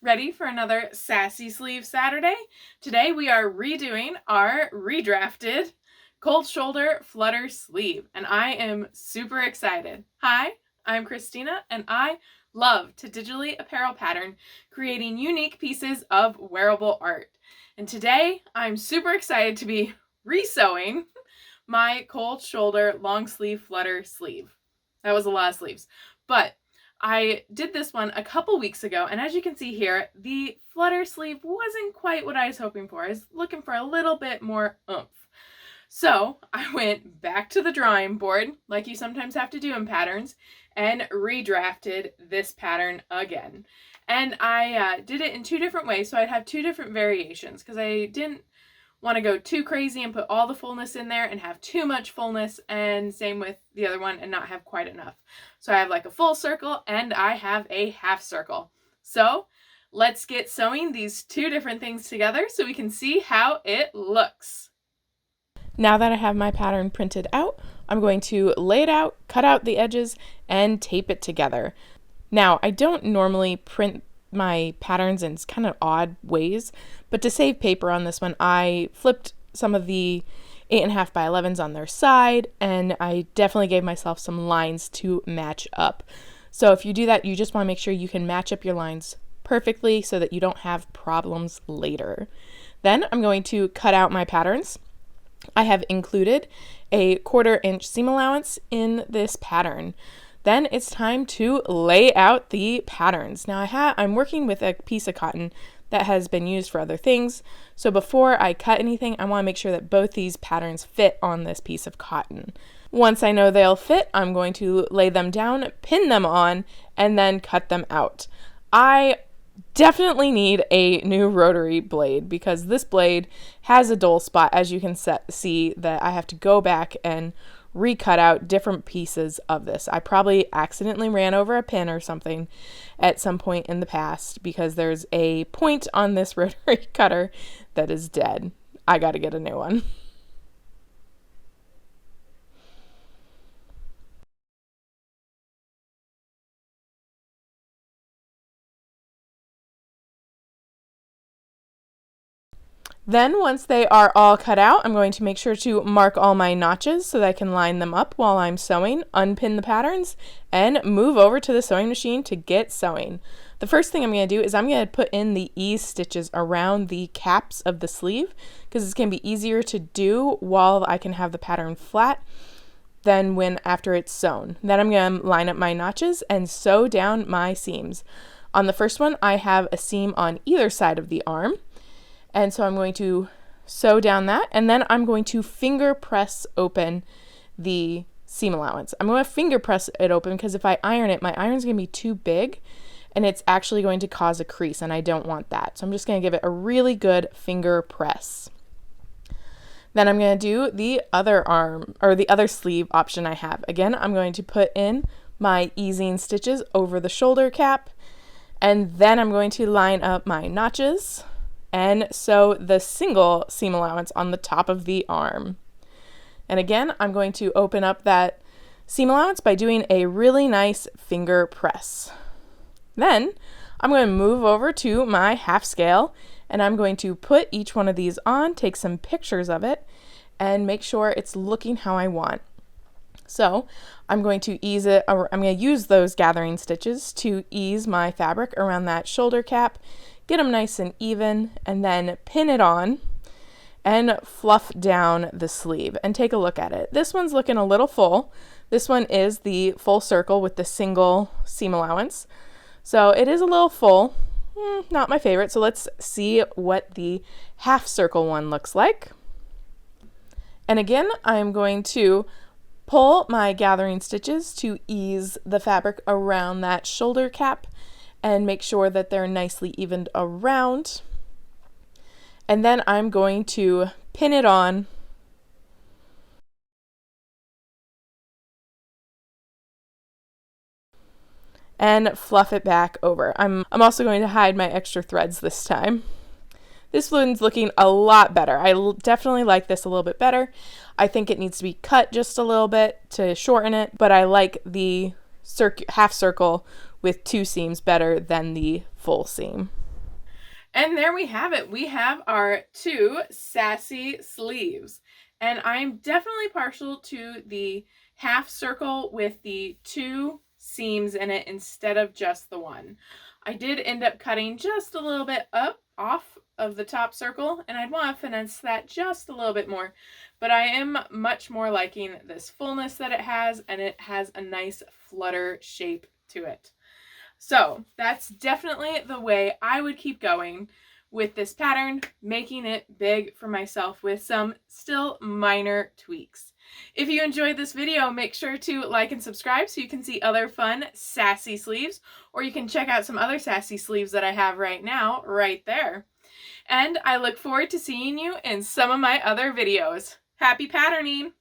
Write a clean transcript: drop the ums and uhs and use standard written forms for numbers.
Ready for another Sassy Sleeve Saturday? Today we are redoing our redrafted cold shoulder flutter sleeve, and I am super excited. Hi, I'm Christina, and I love to digitally apparel pattern, creating unique pieces of wearable art. And today I'm super excited to be resewing my cold shoulder long sleeve flutter sleeve. That was a lot of sleeves, but I did this one a couple weeks ago, and as you can see here, the flutter sleeve wasn't quite what I was hoping for. I was looking for a little bit more oomph. So I went back to the drawing board, like you sometimes have to do in patterns, and redrafted this pattern again. And I did it in two different ways, so I'd have two different variations, because I didn't want to go too crazy and put all the fullness in there and have too much fullness, and same with the other one and not have quite enough. So I have like a full circle and I have a half circle. So let's get sewing these two different things together so we can see how it looks. Now that I have my pattern printed out, I'm going to lay it out, cut out the edges, and tape it together. Now, I don't normally print my patterns in kind of odd ways, but to save paper on this one, I flipped some of the 8.5 by 11s on their side, and I definitely gave myself some lines to match up. So if you do that, you just want to make sure you can match up your lines perfectly so that you don't have problems later. Then I'm going to cut out my patterns. I have included a 1/4 inch seam allowance in this pattern. Then it's time to lay out the patterns. Now I'm working with a piece of cotton that has been used for other things. So before I cut anything, I want to make sure that both these patterns fit on this piece of cotton. Once I know they'll fit, I'm going to lay them down, pin them on, and then cut them out. I definitely need a new rotary blade because this blade has a dull spot. As you can see that I have to go back and recut out different pieces of this. I probably accidentally ran over a pin or something at some point in the past because there's a point on this rotary cutter that is dead. I got to get a new one. Then once they are all cut out, I'm going to make sure to mark all my notches so that I can line them up while I'm sewing, unpin the patterns, and move over to the sewing machine to get sewing. The first thing I'm going to do is I'm going to put in the ease stitches around the caps of the sleeve because it's going to be easier to do while I can have the pattern flat than after it's sewn. Then I'm going to line up my notches and sew down my seams. On the first one, I have a seam on either side of the arm. And so I'm going to sew down that, and then I'm going to finger press open the seam allowance. I'm going to finger press it open because if I iron it, my iron's going to be too big and it's actually going to cause a crease, and I don't want that. So I'm just going to give it a really good finger press. Then I'm going to do the other arm, or the other sleeve option I have. Again, I'm going to put in my easing stitches over the shoulder cap, and then I'm going to line up my notches and sew the single seam allowance on the top of the arm. And again, I'm going to open up that seam allowance by doing a really nice finger press. Then I'm going to move over to my half scale, and I'm going to put each one of these on, take some pictures of it, and make sure it's looking how I want. So I'm going to ease it, or I'm going to use those gathering stitches to ease my fabric around that shoulder cap, get them nice and even, and then pin it on and fluff down the sleeve and take a look at it. This one's looking a little full. This one is the full circle with the single seam allowance. So it is a little full, not my favorite. So let's see what the half circle one looks like. And again, I'm going to pull my gathering stitches to ease the fabric around that shoulder cap and make sure that they're nicely evened around. And then I'm going to pin it on and fluff it back over. I'm also going to hide my extra threads this time. This one's looking a lot better. I definitely like this a little bit better. I think it needs to be cut just a little bit to shorten it, but I like the half circle with two seams better than the full seam. And there we have it. We have our 2 sassy sleeves. And I'm definitely partial to the half circle with the 2 seams in it instead of just the 1. I did end up cutting just a little bit off of the top circle, and I'd want to finesse that just a little bit more. But I am much more liking this fullness that it has, and it has a nice flutter shape to it. So that's definitely the way I would keep going with this pattern, making it big for myself with some still minor tweaks. If you enjoyed this video, make sure to like and subscribe so you can see other fun sassy sleeves, or you can check out some other sassy sleeves that I have right now right there. And I look forward to seeing you in some of my other videos. Happy patterning!